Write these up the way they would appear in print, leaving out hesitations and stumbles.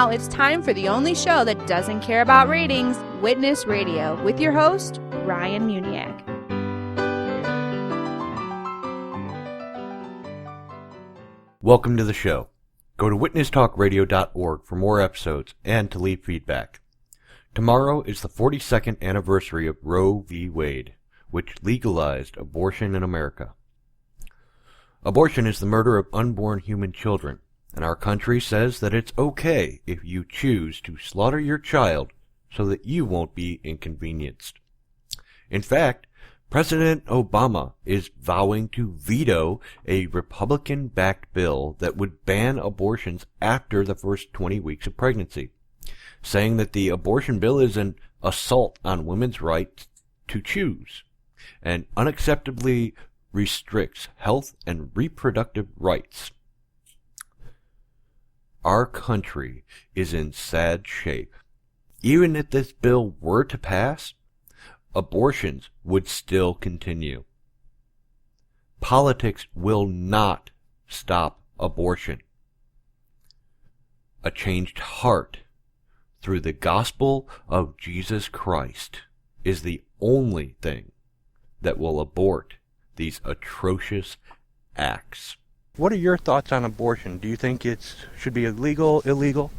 now it's time for the only show that doesn't care about ratings, Witness Radio, with your host, Ryan Muniak. Welcome to the show. Go to witnesstalkradio.org for more episodes and to leave feedback. Tomorrow is the 42nd anniversary of Roe v. Wade, which legalized abortion in America. Abortion is the murder of unborn human children, and our country says that it's okay if you choose to slaughter your child so that you won't be inconvenienced. In fact, President Obama is vowing to veto a Republican-backed bill that would ban abortions after the first 20 weeks of pregnancy, saying that the abortion bill is an assault on women's right to choose and unacceptably restricts health and reproductive rights. Our country is in sad shape. Even if this bill were to pass, abortions would still continue. Politics will not stop abortion. A changed heart through the gospel of Jesus Christ is the only thing that will abort these atrocious acts. What are your thoughts on abortion? Do you think it should be illegal, illegal?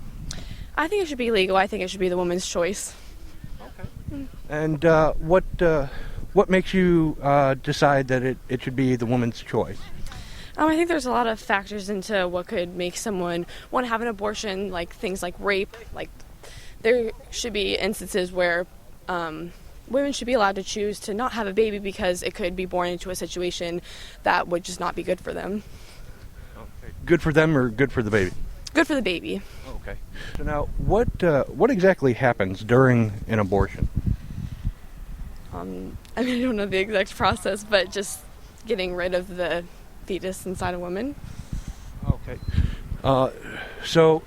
I think it should be legal. I think it should be the woman's choice. Okay. And what makes you decide that it should be the woman's choice? I think there's a lot of factors into what could make someone want to have an abortion, like things like rape. Like there should be instances where women should be allowed to choose to not have a baby because it could be born into a situation that would just not be good for them. Okay. Good for them or good for the baby? Good for the baby. Okay. So now, what exactly happens during an abortion? I don't know the exact process, but just getting rid of the fetus inside a woman. Okay. So,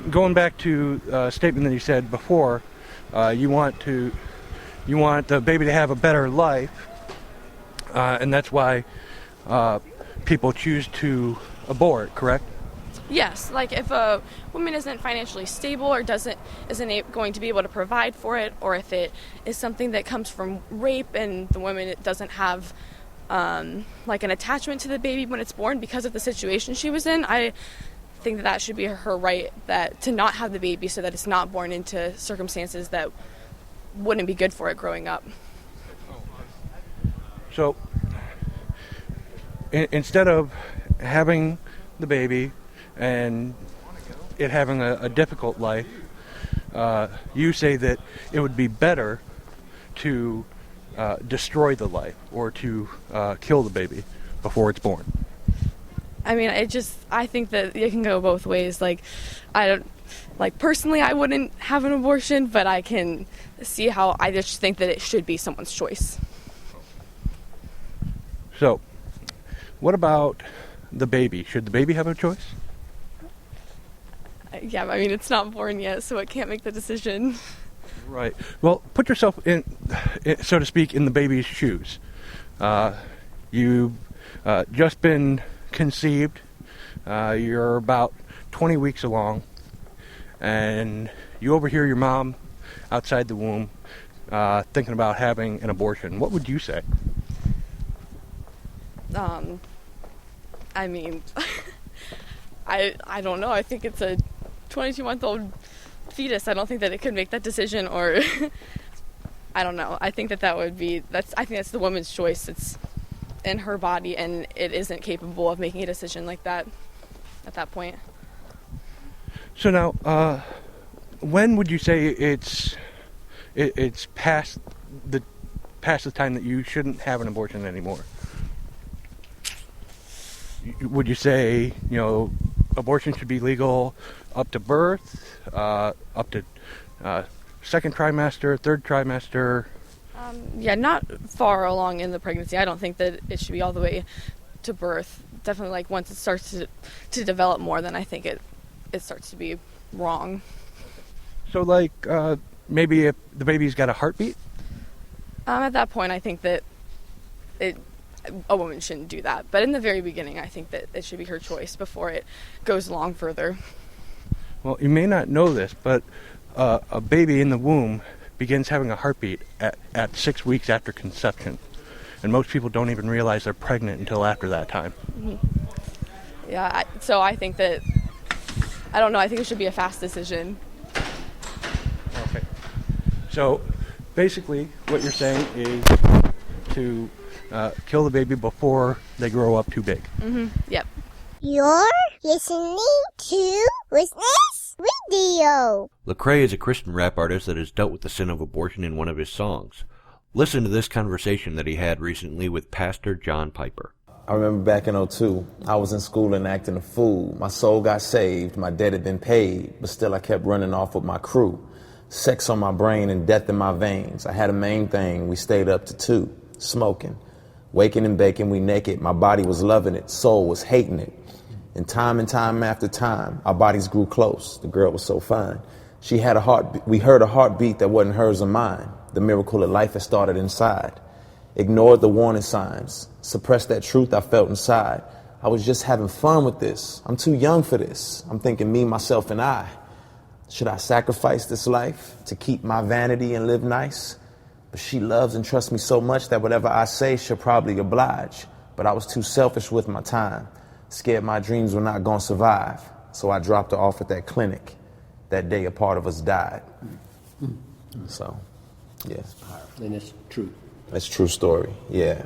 going back to a statement that you said before, you want the baby to have a better life, and that's why people choose to abort, correct? Yes, like if a woman isn't financially stable or isn't going to be able to provide for it, or if it is something that comes from rape and the woman doesn't have like an attachment to the baby when it's born because of the situation she was in, I think that should be her right to not have the baby so that it's not born into circumstances that wouldn't be good for it growing up. So instead of having the baby and it having a difficult life, you say that it would be better to destroy the life or to kill the baby before it's born. I think that it can go both ways. Personally, I wouldn't have an abortion, but I can see how I just think that it should be someone's choice. So, what about the baby? Should the baby have a choice? Yeah, it's not born yet, so it can't make the decision. Right. Well, put yourself in, so to speak, in the baby's shoes. You've just been conceived. You're about 20 weeks along, and you overhear your mom outside the womb thinking about having an abortion. What would you say? I don't know. I think it's a 22-month-old fetus. I don't think that it could make that decision, or I don't know. I think that would be I think that's the woman's choice. It's in her body, and it isn't capable of making a decision like that at that point. So now, when would you say it's past the time that you shouldn't have an abortion anymore? Would you say, abortion should be legal up to birth, up to second trimester, third trimester? Not far along in the pregnancy. I don't think that it should be all the way to birth. Definitely, once it starts to develop more, then I think it starts to be wrong. So, maybe if the baby's got a heartbeat? At that point, I think that a woman shouldn't do that. But in the very beginning, I think that it should be her choice before it goes along further. Well, you may not know this, but a baby in the womb begins having a heartbeat at 6 weeks after conception. And most people don't even realize they're pregnant until after that time. Mm-hmm. Yeah, so I think that, I don't know, I think it should be a fast decision. Okay. So basically what you're saying is to kill the baby before they grow up too big. Mm-hmm. Yep. You're listening to Witness Radio. Lecrae is a Christian rap artist that has dealt with the sin of abortion in one of his songs. Listen to this conversation that he had recently with Pastor John Piper. I remember back in '02, I was in school and acting a fool. My soul got saved, my debt had been paid, but still I kept running off with my crew. Sex on my brain and death in my veins. I had a main thing, we stayed up to 2, smoking. Waking and baking, we naked, my body was loving it, soul was hating it. And time after time, our bodies grew close. The girl was so fine. She had a heart. We heard a heartbeat that wasn't hers or mine. The miracle of life had started inside. Ignored the warning signs. Suppressed that truth I felt inside. I was just having fun with this. I'm too young for this. I'm thinking me, myself, and I. Should I sacrifice this life to keep my vanity and live nice? But she loves and trusts me so much that whatever I say, she'll probably oblige. But I was too selfish with my time. Scared my dreams were not going to survive. So I dropped her off at that clinic. That day a part of us died. So, yeah. And it's true. It's a true story, yeah.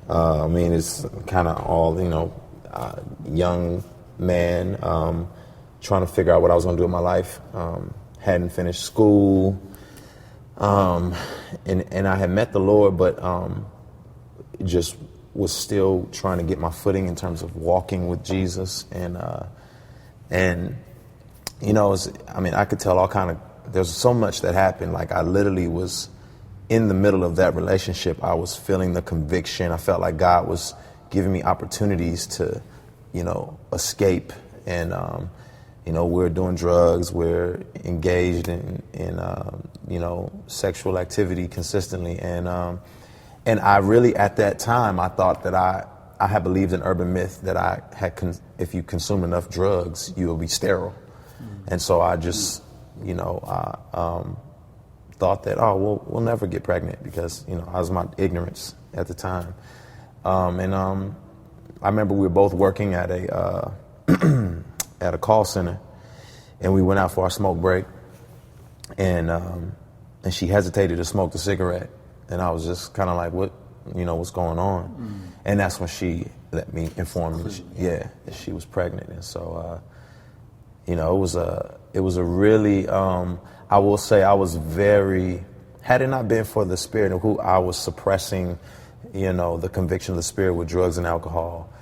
I mean, it's kind of all, young man trying to figure out what I was going to do with my life. Hadn't finished school. And I had met the Lord, but just was still trying to get my footing in terms of walking with Jesus. And I could tell all kind of, there's so much that happened. Like I literally was in the middle of that relationship. I was feeling the conviction. I felt like God was giving me opportunities to, escape. And, we're doing drugs. We're engaged in sexual activity consistently. And I really, at that time, I thought that I had believed an urban myth that if you consume enough drugs, you will be sterile. And so I just, thought that, we'll never get pregnant because, I was my ignorance at the time. I remember we were both working at a at a call center, and we went out for our smoke break, and she hesitated to smoke the cigarette. And I was just kind of like, what's going on? And that's when she let me inform me, that she was pregnant. And so, it was a really, I will say I was very, had it not been for the spirit of who I was suppressing, the conviction of the spirit with drugs and alcohol,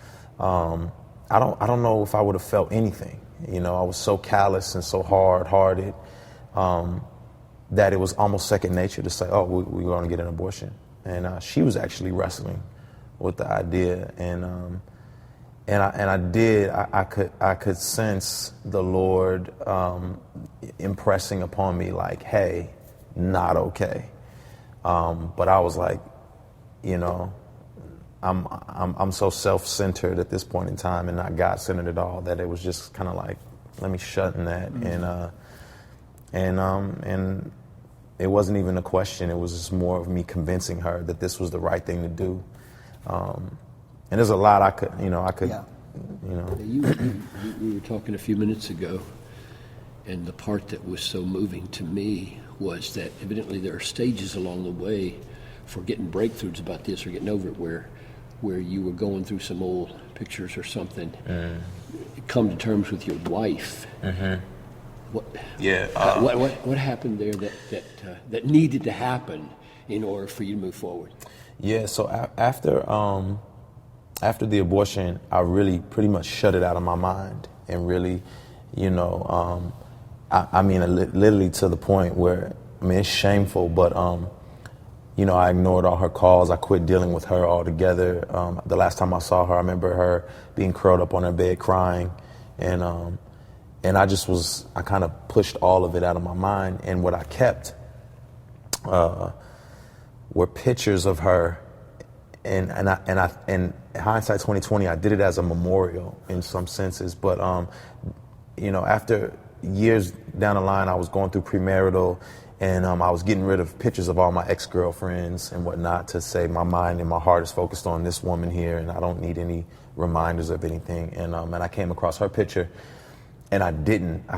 I don't know if I would have felt anything. I was so callous and so hard-hearted, that it was almost second nature to say, we're going to get an abortion. And she was actually wrestling with the idea. And I did. I could sense the Lord impressing upon me like, hey, not okay. But I was like, I'm so self-centered at this point in time and not God-centered at all that it was just kind of like, let me shut in that. And it wasn't even a question. It was just more of me convincing her that this was the right thing to do. And there's a lot I could. We were talking a few minutes ago, and the part that was so moving to me was that evidently there are stages along the way for getting breakthroughs about this or getting over it where you were going through some old pictures or something, come to terms with your wife. What happened there that needed to happen in order for you to move forward? Yeah, so after the abortion, I really pretty much shut it out of my mind and really, literally to the point where, it's shameful, but, I ignored all her calls. I quit dealing with her altogether. The last time I saw her, I remember her being curled up on her bed crying. And I kind of pushed all of it out of my mind. And what I kept were pictures of her. And hindsight 2020, I did it as a memorial in some senses. But after years down the line, I was going through premarital, and I was getting rid of pictures of all my ex-girlfriends and whatnot to say my mind and my heart is focused on this woman here, and I don't need any reminders of anything. And I came across her picture, and I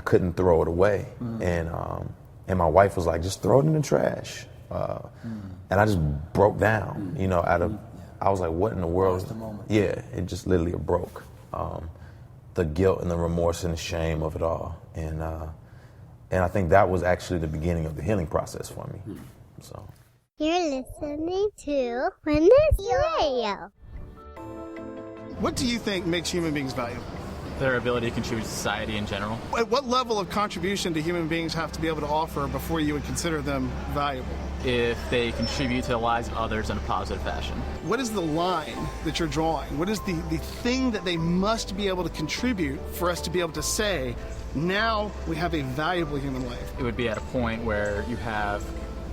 couldn't throw it away. And my wife was like, just throw it in the trash. And I just broke down, I was like, what in the world? The moment. Yeah, it just literally broke. The guilt and the remorse and the shame of it all. And I think that was actually the beginning of the healing process for me. So. You're listening to Witness Radio. What do you think makes human beings valuable? Their ability to contribute to society in general. At what level of contribution do human beings have to be able to offer before you would consider them valuable? If they contribute to the lives of others in a positive fashion. What is the line that you're drawing? What is the thing that they must be able to contribute for us to be able to say, now we have a valuable human life? It would be at a point where you have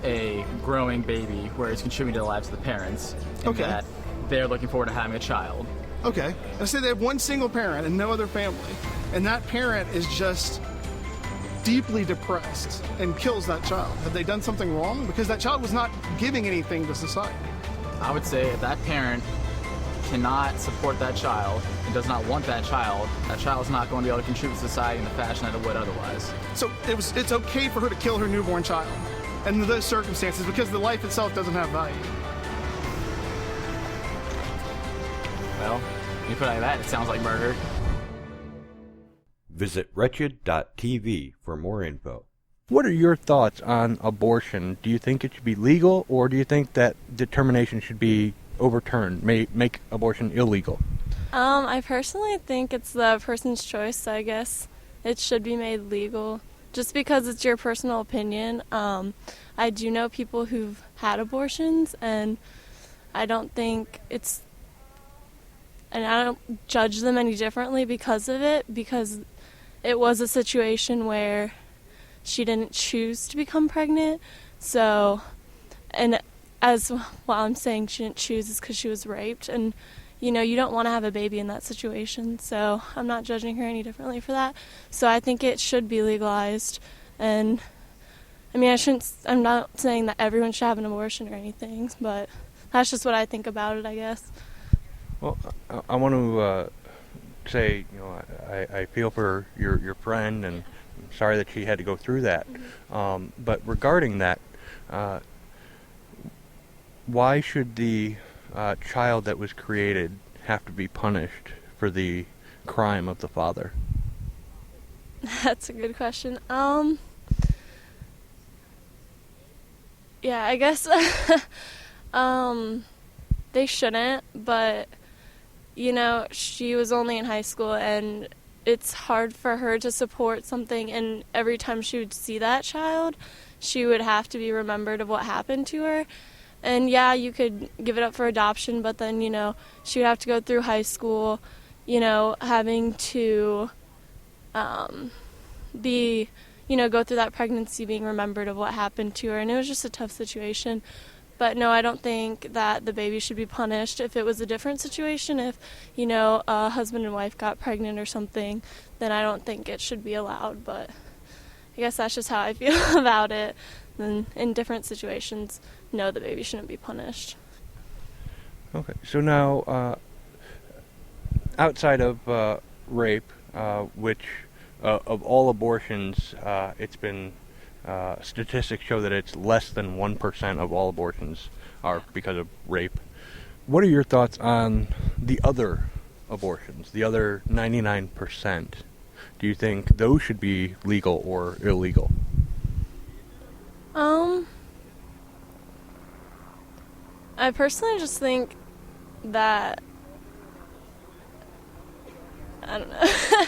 a growing baby where it's contributing to the lives of the parents, and that they're looking forward to having a child. Okay. Let's say they have one single parent and no other family, and that parent is just deeply depressed and kills that child. Have they done something wrong? Because that child was not giving anything to society. I would say if that parent cannot support that child and does not want that child is not going to be able to contribute to society in the fashion that it would otherwise. So it's okay for her to kill her newborn child under those circumstances because the life itself doesn't have value. Well, when you put it like that, it sounds like murder. Visit wretched.tv for more info. What are your thoughts on abortion? Do you think it should be legal, or do you think that determination should be overturned, make abortion illegal? I personally think it's the person's choice, so I guess it should be made legal. Just because it's your personal opinion. I do know people who've had abortions, and I don't think and I don't judge them any differently because of it, because it was a situation where she didn't choose to become pregnant. So, and as well, I'm saying she didn't choose is because she was raped, and you don't want to have a baby in that situation. So I'm not judging her any differently for that. So I think it should be legalized. And I mean, I'm not saying that everyone should have an abortion or anything, but that's just what I think about it, I guess. Well, I want to say, I feel for your friend, and I'm sorry that she had to go through that. But regarding that, why should the child that was created have to be punished for the crime of the father? That's a good question. Yeah, I guess they shouldn't, but she was only in high school, and it's hard for her to support something, and every time she would see that child, she would have to be remembered of what happened to her. And yeah, you could give it up for adoption, but then, she would have to go through high school, having to go through that pregnancy, being remembered of what happened to her, and it was just a tough situation. But no, I don't think that the baby should be punished. If it was a different situation, if, a husband and wife got pregnant or something, then I don't think it should be allowed. But I guess that's just how I feel about it. And in different situations, no, the baby shouldn't be punished. Okay, so now, outside of rape, which of all abortions, it's been... statistics show that it's less than 1% of all abortions are because of rape. What are your thoughts on the other abortions, the other 99%? Do you think those should be legal or illegal? I personally just think that, I don't know.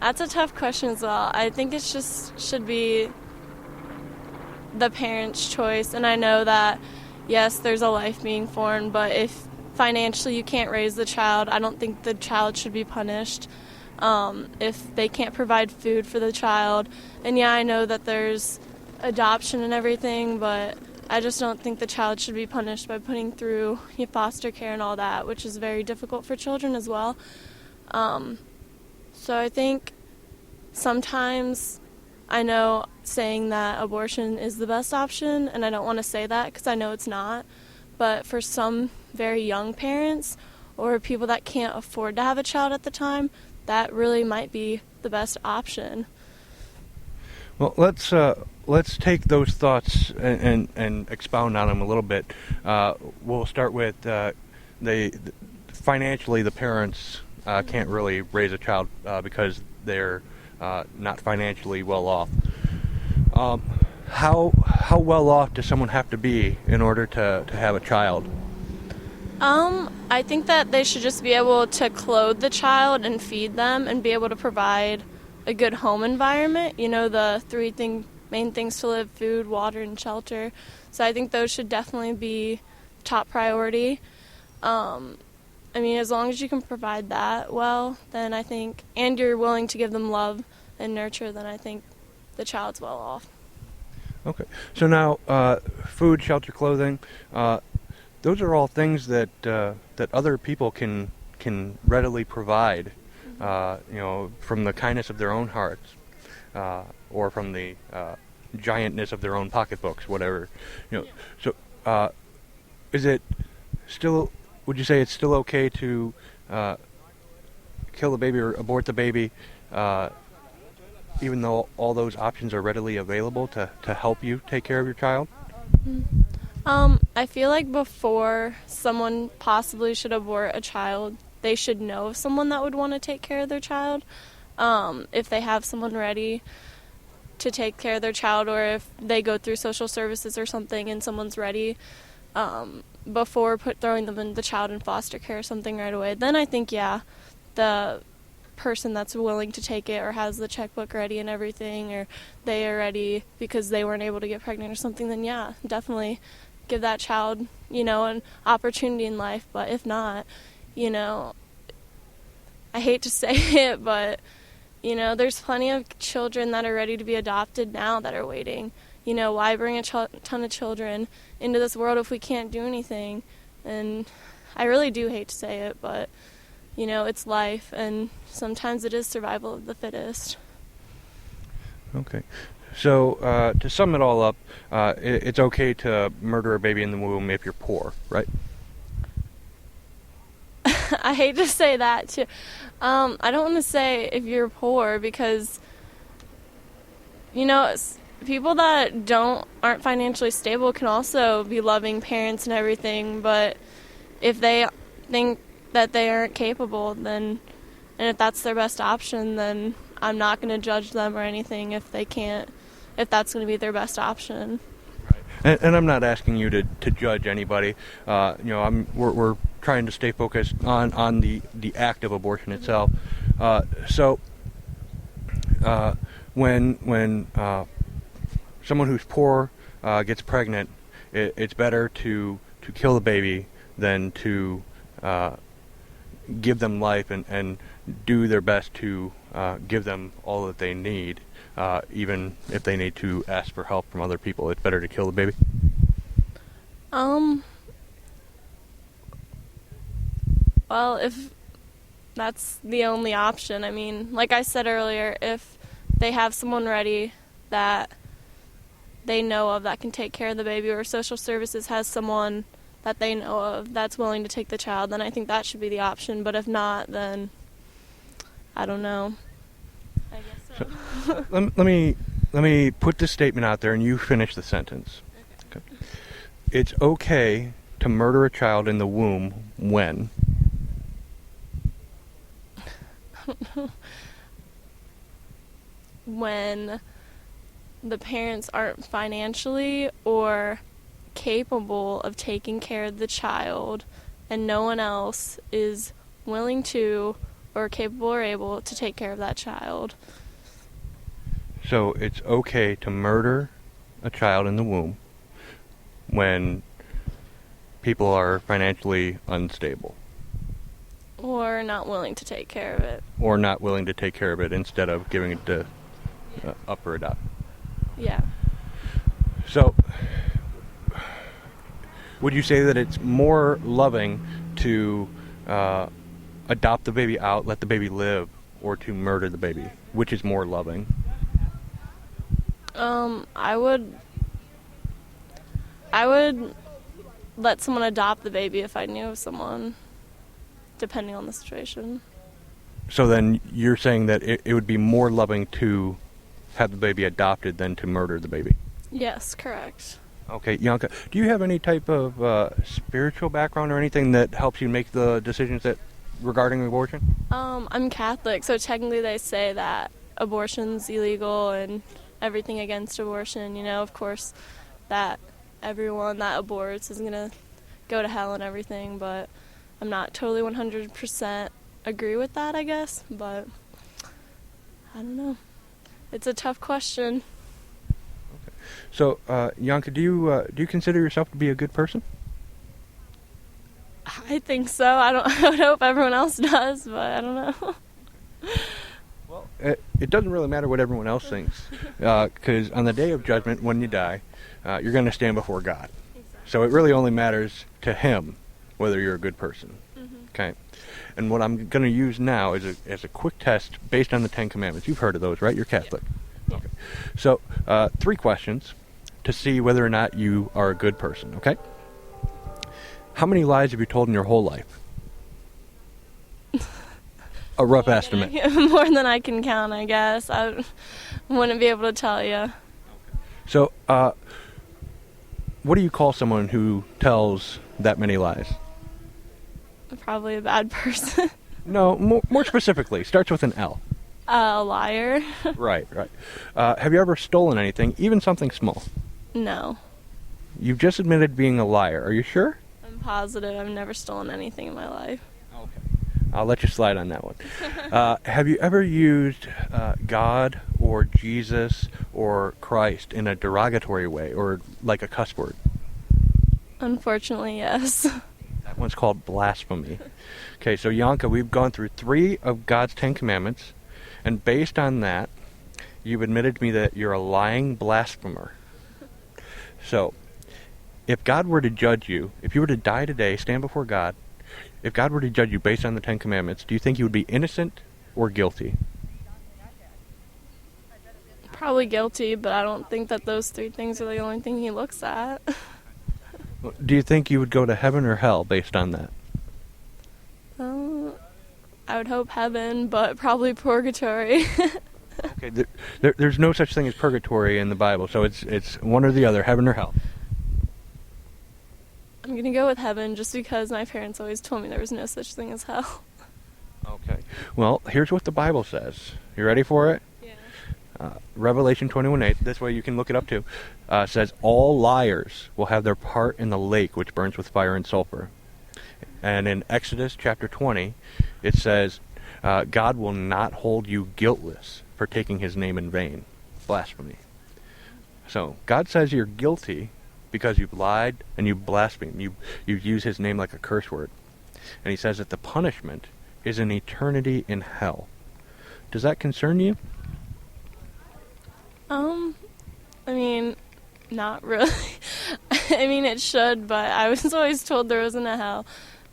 That's a tough question as well. I think it just should be the parent's choice, and I know that yes, there's a life being formed, but if financially you can't raise the child, I don't think the child should be punished if they can't provide food for the child. And yeah, I know that there's adoption and everything, but I just don't think the child should be punished by putting through foster care and all that, which is very difficult for children as well. So I think sometimes I know saying that abortion is the best option, and I don't want to say that because I know it's not. But for some very young parents or people that can't afford to have a child at the time, that really might be the best option. Well, let's take those thoughts and expound on them a little bit. We'll start with financially, the parents can't really raise a child because they're not financially well off. How well off does someone have to be in order to have a child? I think that they should just be able to clothe the child and feed them and be able to provide a good home environment. You know, the main things to live: food, water, and shelter. So I think those should definitely be top priority. I mean, as long as you can provide that well, then I think, and you're willing to give them love and nurture, then I think the child's well off. Okay. So now, food, shelter, clothing, those are all things that other people can readily provide, from the kindness of their own hearts, or from the giantness of their own pocketbooks, whatever. So, is it still? Would you say it's still okay to kill the baby or abort the baby, even though all those options are readily available to help you take care of your child? I feel like before someone possibly should abort a child, they should know of someone that would want to take care of their child. If they have someone ready to take care of their child, or if they go through social services or something and someone's ready, before throwing the child in foster care or something right away, then I think, yeah, the person that's willing to take it or has the checkbook ready and everything, or they are ready because they weren't able to get pregnant or something, then yeah, definitely give that child, an opportunity in life. But if not, I hate to say it, but, there's plenty of children that are ready to be adopted now that are waiting. Why bring a ton of children into this world if we can't do anything? And I really do hate to say it, but, it's life, and sometimes it is survival of the fittest. Okay. So, to sum it all up, it's okay to murder a baby in the womb if you're poor, right? I hate to say that, too. I don't want to say if you're poor because, people that aren't financially stable can also be loving parents and everything, but if they think that they aren't capable, then, and if that's their best option, then I'm not going to judge them or anything if that's going to be their best option. Right. And I'm not asking you to judge anybody. We're trying to stay focused on the act of abortion itself. When someone who's poor gets pregnant, it's better to kill the baby than to give them life and do their best to give them all that they need, even if they need to ask for help from other people. It's better to kill the baby? Well, if that's the only option, I mean, like I said earlier, if they have someone ready that they know of that can take care of the baby, or social services has someone that they know of that's willing to take the child, then I think that should be the option. But if not, then I don't know. I guess so. Let me put this statement out there, and you finish the sentence. Okay. It's okay to murder a child in the womb when? When the parents aren't financially or capable of taking care of the child, and no one else is willing to or capable or able to take care of that child. So it's okay to murder a child in the womb when people are financially unstable. Or not willing to take care of it. Or not willing to take care of it instead of giving it to up or adopt. Yeah. So, would you say that it's more loving to adopt the baby out, let the baby live, or to murder the baby which is more loving? I would let someone adopt the baby if I knew of someone, depending on the situation. So then you're saying that it would be more loving to have the baby adopted than to murder the baby? Yes, correct. Okay, Yanka, do you have any type of spiritual background or anything that helps you make the decisions regarding abortion? I'm Catholic, so technically they say that abortion's illegal and everything against abortion. Of course, that everyone that aborts is going to go to hell and everything, but I'm not totally 100% agree with that, I guess, but I don't know. It's a tough question. Okay. So, Yanka, do you consider yourself to be a good person? I think so. I would hope everyone else does, but I don't know. Well, it doesn't really matter what everyone else thinks, because on the day of judgment, when you die, you're going to stand before God. Exactly. So it really only matters to Him whether you're a good person. Mm-hmm. Okay. And what I'm going to use now is as a quick test based on the Ten Commandments. You've heard of those, right? You're Catholic. Yeah. Okay. So 3 questions to see whether or not you are a good person. Okay. How many lies have you told in your whole life? A rough estimate. More than I can count, I guess. I wouldn't be able to tell you. So, what do you call someone who tells that many lies? Probably a bad person. No, more specifically, starts with an L. A liar. Right. Have you ever stolen anything, even something small? No. You've just admitted being a liar. Are you sure? I'm positive. I've never stolen anything in my life. Okay. I'll let you slide on that one. Have you ever used God or Jesus or Christ in a derogatory way or like a cuss word? Unfortunately, yes. That one's called blasphemy. Okay, so Yanka, we've gone through 3 of God's 10 commandments, and based on that, you've admitted to me that you're a lying blasphemer. So, if God were to judge you, if you were to die today, stand before God, if God were to judge you based on the 10 commandments, do you think you would be innocent or guilty? Probably guilty, but I don't think that those 3 things are the only thing He looks at. Do you think you would go to heaven or hell based on that? I would hope heaven, but probably purgatory. Okay, there's no such thing as purgatory in the Bible, so it's one or the other, heaven or hell. I'm going to go with heaven just because my parents always told me there was no such thing as hell. Okay. Well, here's what the Bible says. You ready for it? Yeah. Revelation 21:8, this way you can look it up too, says, all liars will have their part in the lake which burns with fire and sulfur. And in Exodus chapter 20, it says, God will not hold you guiltless for taking His name in vain. Blasphemy. So, God says you're guilty because you've lied and you've blasphemed. You've used His name like a curse word. And He says that the punishment is an eternity in hell. Does that concern you? I mean, not really. I mean, it should, but I was always told there wasn't a hell.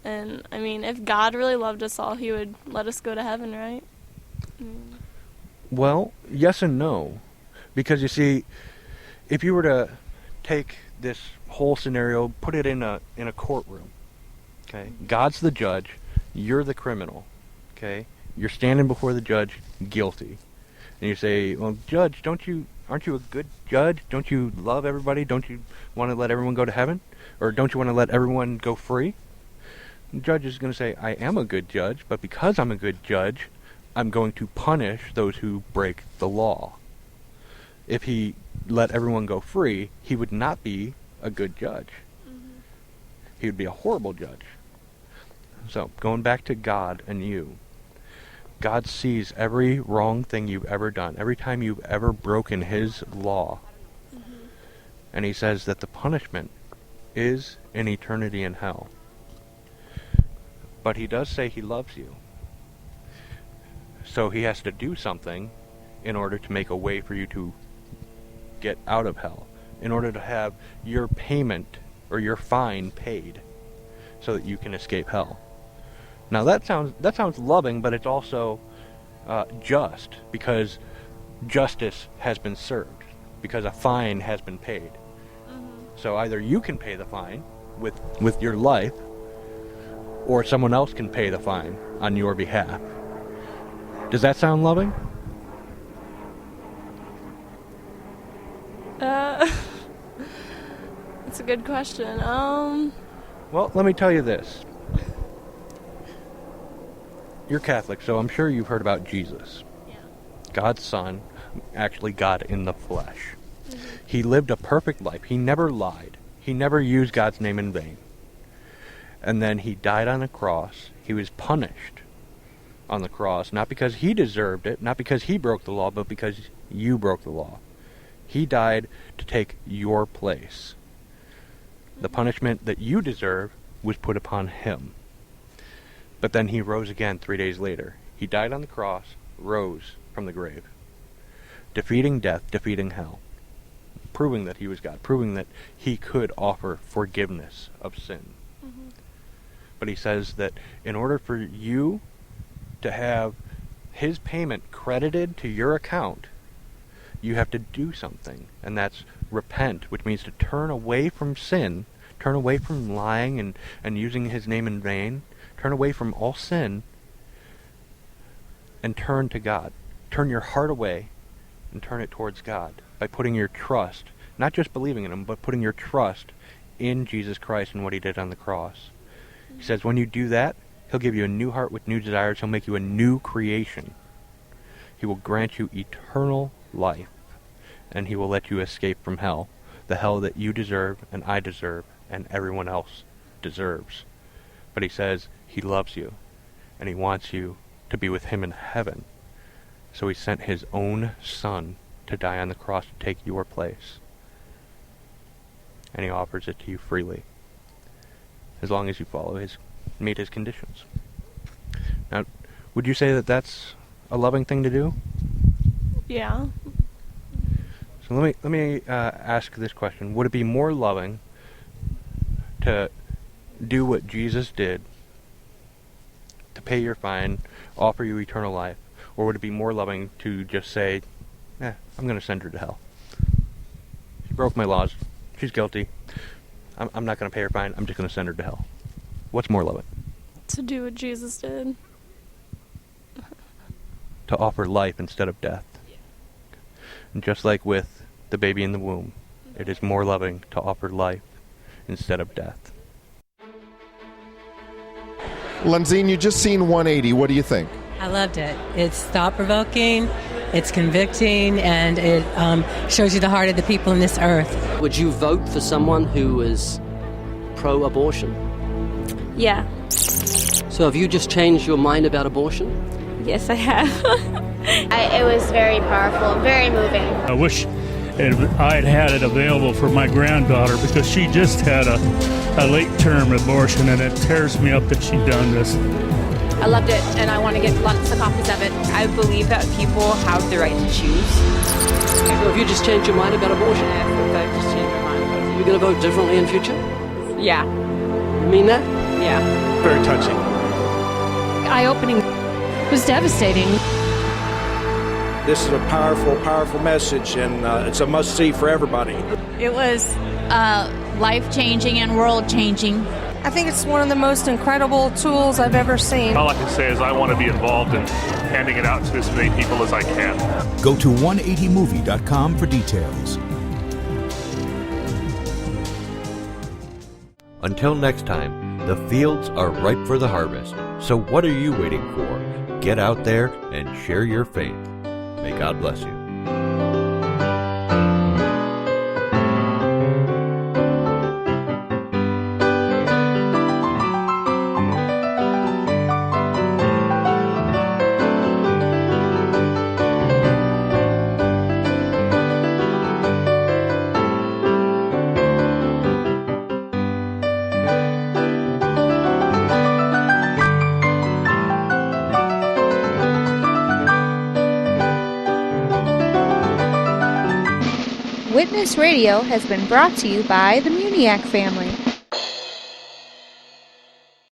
And, I mean, if God really loved us all, He would let us go to heaven, right? Well, yes and no. Because, you see, if you were to take this whole scenario, put it in a courtroom, okay? God's the judge, you're the criminal, okay? You're standing before the judge, guilty. And you say, well, Judge, aren't you a good judge? Don't you love everybody? Don't you want to let everyone go to heaven? Or don't you want to let everyone go free? The judge is going to say, I am a good judge, but because I'm a good judge, I'm going to punish those who break the law. If He let everyone go free, He would not be a good judge. Mm-hmm. He would be a horrible judge. So, going back to God and you, God sees every wrong thing you've ever done, every time you've ever broken His law. Mm-hmm. And He says that the punishment is an eternity in hell. But He does say He loves you. So He has to do something in order to make a way for you to get out of hell, in order to have your payment or your fine paid so that you can escape hell. Now that sounds loving, but it's also just because justice has been served, because a fine has been paid. So either you can pay the fine with your life, or someone else can pay the fine on your behalf. Does that sound loving? That's a good question. Well, let me tell you this. You're Catholic, so I'm sure you've heard about Jesus. Yeah. God's Son, actually God in the flesh. He lived a perfect life. He never lied. He never used God's name in vain. And then he died on a cross. He was punished on the cross, not because he deserved it, not because he broke the law, but because you broke the law. He died to take your place. The punishment that you deserve was put upon him. But then he rose again 3 days later. He died on the cross, rose from the grave, defeating death, defeating hell, proving that he was God, proving that he could offer forgiveness of sin. But he says that in order for you to have his payment credited to your account, you have to do something, and that's repent, which means to turn away from sin, turn away from lying and using his name in vain, turn away from all sin, and turn to God. Turn your heart away and turn it towards God by putting your trust, not just believing in him, but putting your trust in Jesus Christ and what he did on the cross. He says when you do that, he'll give you a new heart with new desires. He'll make you a new creation. He will grant you eternal life, and he will let you escape from hell, the hell that you deserve and I deserve and everyone else deserves. But he says he loves you, and he wants you to be with him in heaven. So he sent his own Son to die on the cross to take your place. And he offers it to you freely, as long as you meet his conditions. Now, would you say that that's a loving thing to do? Yeah. So let me ask this question: would it be more loving to do what Jesus did, to pay your fine, offer you eternal life, or would it be more loving to just say, I'm going to send her to hell. She broke my laws. She's guilty. I'm not going to pay her fine. I'm just going to send her to hell. What's more loving? To do what Jesus did. To offer life instead of death. And just like with the baby in the womb, it is more loving to offer life instead of death. Lenzine, you just seen 180. What do you think? I loved it. It's thought-provoking, it's convicting, and it shows you the heart of the people in this earth. Would you vote for someone who is pro-abortion? Yeah. So have you just changed your mind about abortion? Yes, I have. It was very powerful, very moving. I wish I had it available for my granddaughter, because she just had a late-term abortion, and it tears me up that she done this. I loved it, and I want to get lots of copies of it. I believe that people have the right to choose. So have you just changed your mind about abortion? I think I've just changed my mind about it. You're going to vote differently in future? Yeah. You mean that? Yeah. Very touching. Eye-opening. It was devastating. This is a powerful, powerful message, and it's a must-see for everybody. It was life-changing and world-changing. I think it's one of the most incredible tools I've ever seen. All I can say is I want to be involved in handing it out to as many people as I can. Go to 180movie.com for details. Until next time, the fields are ripe for the harvest. So what are you waiting for? Get out there and share your faith. May God bless you. Witness Radio has been brought to you by the Muniak family.